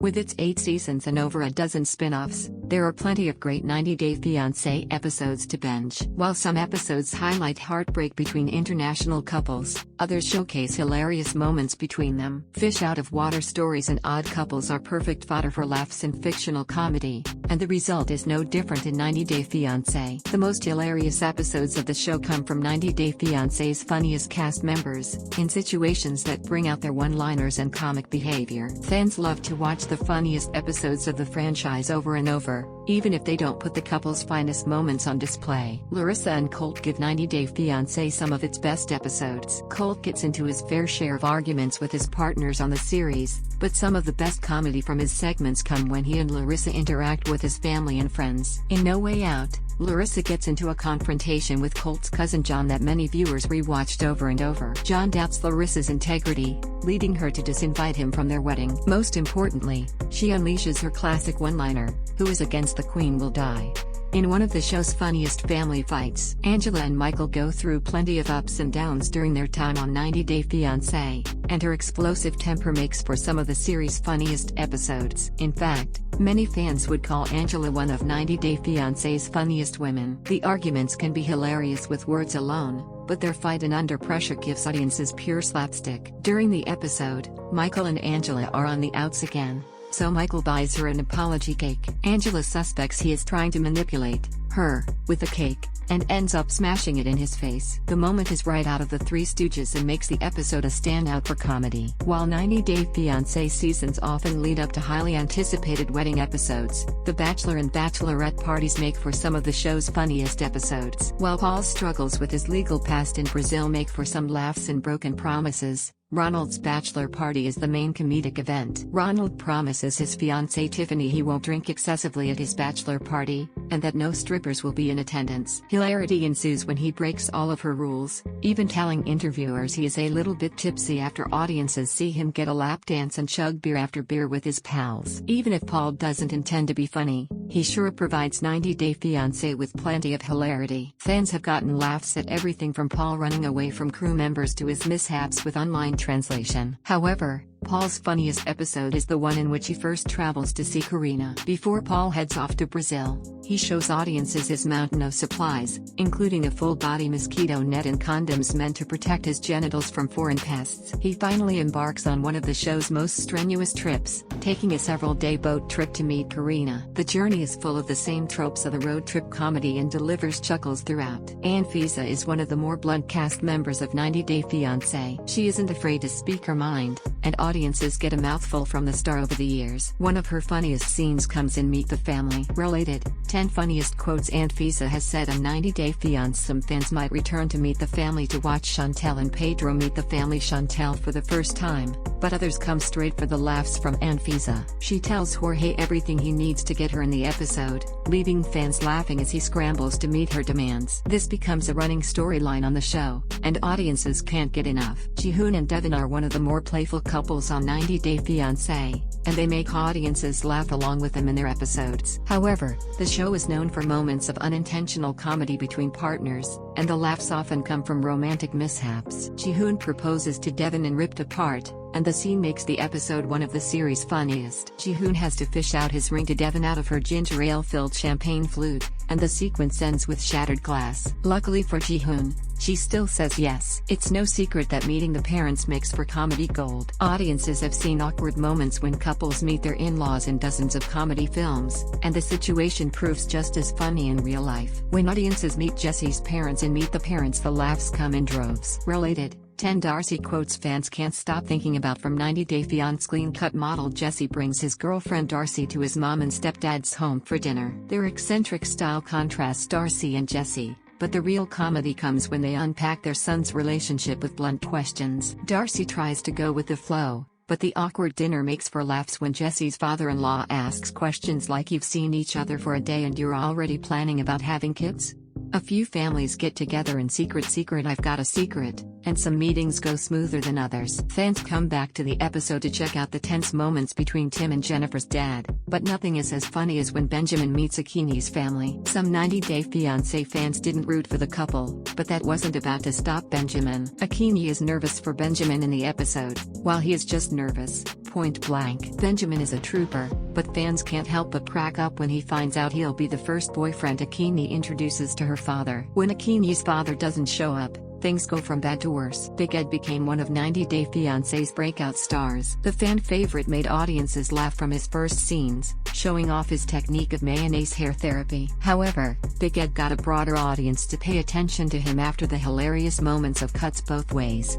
With its 8 seasons and over a dozen spin-offs, there are plenty of great 90 Day Fiancé episodes to binge. While some episodes highlight heartbreak between international couples, others showcase hilarious moments between them. Fish-out-of-water stories and odd couples are perfect fodder for laughs in fictional comedy, and the result is no different in 90 Day Fiancé. The most hilarious episodes of the show come from 90 Day Fiancé's funniest cast members, in situations that bring out their one-liners and comic behavior. Fans love to watch the funniest episodes of the franchise over and over, even if they don't put the couple's finest moments on display. Larissa and Colt give 90 Day Fiancé some of its best episodes. Colt gets into his fair share of arguments with his partners on the series, but some of the best comedy from his segments come when he and Larissa interact with his family and friends. In No Way Out, Larissa gets into a confrontation with Colt's cousin John that many viewers rewatched over and over. John doubts Larissa's integrity, leading her to disinvite him from their wedding. Most importantly, she unleashes her classic one-liner, "Who is against the queen will die." In one of the show's funniest family fights, Angela and Michael go through plenty of ups and downs during their time on 90 Day Fiancé, and her explosive temper makes for some of the series' funniest episodes. In fact, many fans would call Angela one of 90 Day Fiancé's funniest women. The arguments can be hilarious with words alone, but their fight and under pressure gives audiences pure slapstick. During the episode, Michael and Angela are on the outs again, so Michael buys her an apology cake. Angela suspects he is trying to manipulate her with the cake, and ends up smashing it in his face. The moment is right out of the Three Stooges and makes the episode a standout for comedy. While 90 Day Fiancé seasons often lead up to highly anticipated wedding episodes, the Bachelor and Bachelorette parties make for some of the show's funniest episodes. While Paul's struggles with his legal past in Brazil make for some laughs and broken promises, Ronald's bachelor party is the main comedic event. Ronald promises his fiancée Tiffany he won't drink excessively at his bachelor party, and that no strippers will be in attendance. Hilarity ensues when he breaks all of her rules, even telling interviewers he is a little bit tipsy after audiences see him get a lap dance and chug beer after beer with his pals. Even if Paul doesn't intend to be funny, he sure provides 90 Day Fiancé with plenty of hilarity. Fans have gotten laughs at everything from Paul running away from crew members to his mishaps with online translation. However, Paul's funniest episode is the one in which he first travels to see Karina. Before Paul heads off to Brazil, he shows audiences his mountain of supplies, including a full-body mosquito net and condoms meant to protect his genitals from foreign pests. He finally embarks on one of the show's most strenuous trips, taking a several-day boat trip to meet Karina. The journey is full of the same tropes of the road trip comedy and delivers chuckles throughout. Anfisa is one of the more blunt cast members of 90 Day Fiancé. She isn't afraid to speak her mind, and audiences get a mouthful from the star over the years. One of her funniest scenes comes in Meet the Family. Related, 10 funniest quotes Anfisa has said on 90 Day Fiancé. Some fans might return to Meet the Family to watch Chantel and Pedro meet the family Chantel for the first time, but others come straight for the laughs from Anfisa. She tells Jorge everything he needs to get her in the episode, leaving fans laughing as he scrambles to meet her demands. This becomes a running storyline on the show, and audiences can't get enough. Jihoon and Devin are one of the more playful couples on 90 Day Fiancé, and they make audiences laugh along with them in their episodes. However, the show is known for moments of unintentional comedy between partners, and the laughs often come from romantic mishaps. Jihoon proposes to Devin and ripped apart, and the scene makes the episode one of the series' funniest. Jihoon has to fish out his ring to Devin out of her ginger ale-filled champagne flute, and the sequence ends with shattered glass. Luckily for Jihoon, she still says yes. It's no secret that meeting the parents makes for comedy gold. Audiences have seen awkward moments when couples meet their in-laws in dozens of comedy films, and the situation proves just as funny in real life. When audiences meet Jesse's parents in Meet the Parents, the laughs come in droves. Related, 10 Darcy quotes fans can't stop thinking about from 90 Day Fiancé. Clean-cut model Jesse brings his girlfriend Darcy to his mom and stepdad's home for dinner. Their eccentric style contrasts Darcy and Jesse, but the real comedy comes when they unpack their son's relationship with blunt questions. Darcy tries to go with the flow, but the awkward dinner makes for laughs when Jesse's father-in-law asks questions like, "You've seen each other for a day and you're already planning about having kids?" A few families get together in secret I've got a secret, and some meetings go smoother than others. Fans come back to the episode to check out the tense moments between Tim and Jennifer's dad, but nothing is as funny as when Benjamin meets Akini's family. Some 90 Day Fiancé fans didn't root for the couple, but that wasn't about to stop Benjamin. Akini is nervous for Benjamin in the episode. While he is just nervous, point blank. Benjamin is a trooper, but fans can't help but crack up when he finds out he'll be the first boyfriend Akini introduces to her father. When Akini's father doesn't show up, things go from bad to worse. Big Ed became one of 90 Day Fiancé's breakout stars. The fan favorite made audiences laugh from his first scenes, showing off his technique of mayonnaise hair therapy. However, Big Ed got a broader audience to pay attention to him after the hilarious moments of cuts both ways.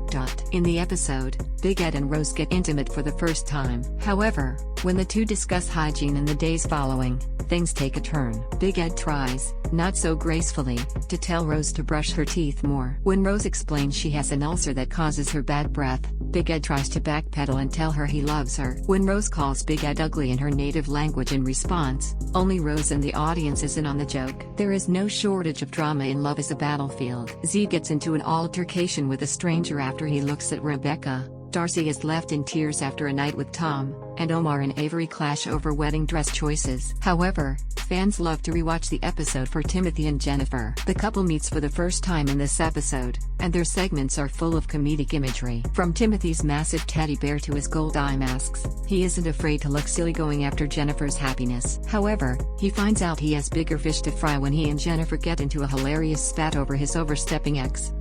In the episode, Big Ed and Rose get intimate for the first time. However, when the two discuss hygiene in the days following, things take a turn. Big Ed tries, not so gracefully, to tell Rose to brush her teeth more. When Rose explains she has an ulcer that causes her bad breath, Big Ed tries to backpedal and tell her he loves her. When Rose calls Big Ed ugly in her native language in response, only Rose and the audience is in on the joke. There is no shortage of drama in Love is a Battlefield. Z gets into an altercation with a stranger after he looks at Rebecca. Darcy is left in tears after a night with Tom, and Omar and Avery clash over wedding dress choices. However, fans love to rewatch the episode for Timothy and Jennifer. The couple meets for the first time in this episode, and their segments are full of comedic imagery. From Timothy's massive teddy bear to his gold eye masks, he isn't afraid to look silly going after Jennifer's happiness. However, he finds out he has bigger fish to fry when he and Jennifer get into a hilarious spat over his overstepping ex.